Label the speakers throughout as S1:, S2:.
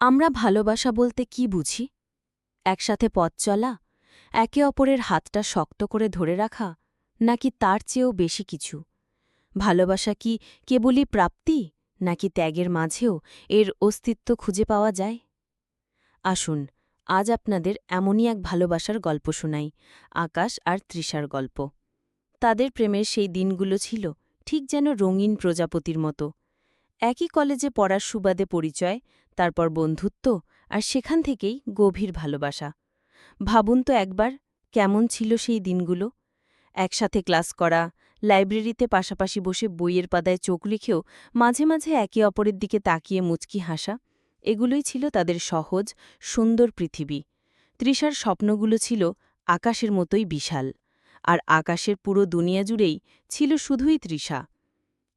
S1: আমরা ভালোবাসা বলতে কি বুঝি? একসাথে পথ চলা, একে অপরের হাতটা শক্ত করে ধরে রাখা, নাকি তার চেয়েও বেশি কিছু? ভালোবাসা কি কেবলই প্রাপ্তি, নাকি ত্যাগের মাঝেও এর অস্তিত্ব খুঁজে পাওয়া যায়? আসুন, আজ আপনাদের এমনই এক ভালোবাসার গল্প শোনাই, আকাশ আর তৃষার গল্প। তাদের প্রেমের সেই দিনগুলো ছিল ঠিক যেন রঙিন প্রজাপতির মতো। একই কলেজে পড়ার সুবাদে পরিচয়, তারপর বন্ধুত্ব, আর সেখান থেকেই গভীর ভালোবাসা। ভাবুন তো একবার, কেমন ছিল সেই দিনগুলো। একসাথে ক্লাস করা, লাইব্রেরিতে পাশাপাশি বসে বইয়ের পাতায় চোখ লিখেও মাঝে মাঝে একে অপরের দিকে তাকিয়ে মুচকি হাসা, এগুলোই ছিল তাদের সহজ, সুন্দর পৃথিবী। তৃষার স্বপ্নগুলো ছিল আকাশের মতোই বিশাল, আর আকাশের পুরো দুনিয়া জুড়েই ছিল শুধুই তৃষা।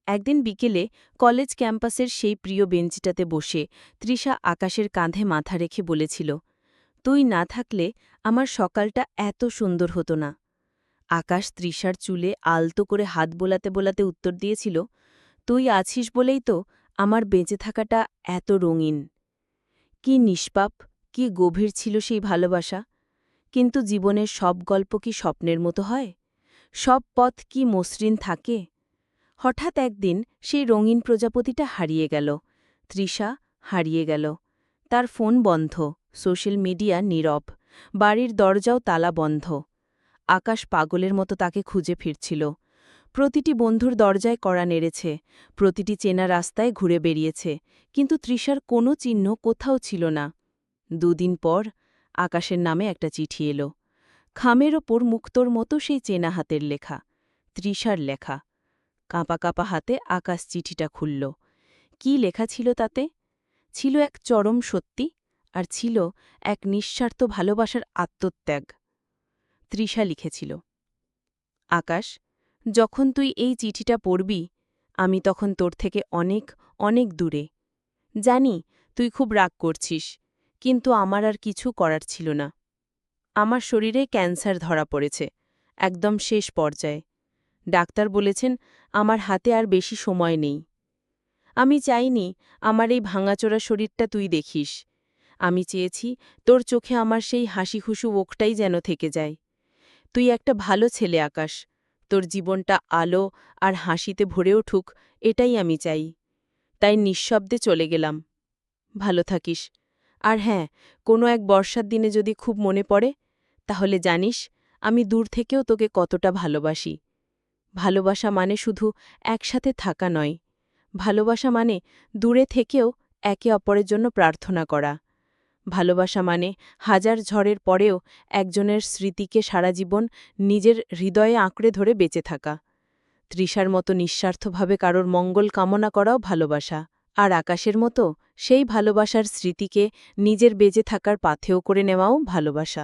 S1: একদিন বিকেলে কলেজ ক্যাম্পাসের সেই প্রিয় বেঞ্চটাতে বসে তৃষা আকাশের কাঁধে মাথা রেখে বলেছিল, তুই না থাকলে আমার সকালটা এত সুন্দর হতো না। আকাশ তৃষার চুলে আলতো করে হাত বোলাতে বোলাতে উত্তর দিয়েছিল, তুই আছিস বলেই তো আমার বেঁচে থাকাটা এত রঙিন। কি নিষ্পাপ, কি গভীর ছিল সেই ভালোবাসা। কিন্তু জীবনের সব গল্প কি স্বপ্নের মতো হয়? সব পথ কি মসৃণ থাকে? হঠাৎ একদিন সেই রঙিন প্রজাপতিটা হারিয়ে গেল। তৃষা হারিয়ে গেল। তার ফোন বন্ধ, সোশ্যাল মিডিয়া নীরব, বাড়ির দরজাও তালা বন্ধ। আকাশ পাগলের মতো তাকে খুঁজে ফিরছিল। প্রতিটি বন্ধুর দরজায় কড়া নেড়েছে, প্রতিটি চেনা রাস্তায় ঘুরে বেরিয়েছে, কিন্তু তৃষার কোনো চিহ্ন কোথাও ছিল না। দুদিন পর আকাশের নামে একটা চিঠি এলো। খামের ওপর মুক্তোর মতো সেই চেনা হাতের লেখা, তৃষার লেখা। কাঁপা কাঁপা হাতে আকাশ চিঠিটা খুলল। কি লেখা ছিল তাতে? ছিল এক চরম সত্যি, আর ছিল এক নিঃস্বার্থ ভালোবাসার আত্মত্যাগ। তৃষা লিখেছিল, আকাশ, যখন তুই এই চিঠিটা পড়বি, আমি তখন তোর থেকে অনেক অনেক দূরে। জানি তুই খুব রাগ করছিস, কিন্তু আমার আর কিছু করার ছিল না। আমার শরীরে ক্যান্সার ধরা পড়েছে, একদম শেষ পর্যায়ে। ডাক্তার বলেছেন আমার হাতে আর বেশি সময় নেই। আমি চাইনি আমার এই ভাঙাচোরা শরীরটা তুই দেখিস। আমি চেয়েছি তোর চোখে আমার সেই হাসিখুশু ওকটাই যেন থেকে যায়। তুই একটা ভালো ছেলে আকাশ, তোর জীবনটা আলো আর হাসিতে ভরে উঠুক, এটাই আমি চাই। তাই নিঃশব্দে চলে গেলাম। ভালো থাকিস। আর হ্যাঁ, কোনো এক বর্ষার দিনে যদি খুব মনে পড়ে, তাহলে জানিস আমি দূর থেকেও তোকে কতটা ভালোবাসি। ভালোবাসা মানে শুধু একসাথে থাকা নয়, ভালোবাসা মানে দূরে থেকেও একে অপরের জন্য প্রার্থনা করা। ভালোবাসা মানে হাজার ঝড়ের পরেও একজনের স্মৃতিকে সারা জীবন নিজের হৃদয়ে আঁকড়ে ধরে বেঁচে থাকা। তৃষার মতো নিঃস্বার্থভাবে কারোর মঙ্গল কামনা করাও ভালোবাসা, আর আকাশের মতো সেই ভালোবাসার স্মৃতিকে নিজের বেঁচে থাকার পাথেয় করে নেওয়াও ভালোবাসা।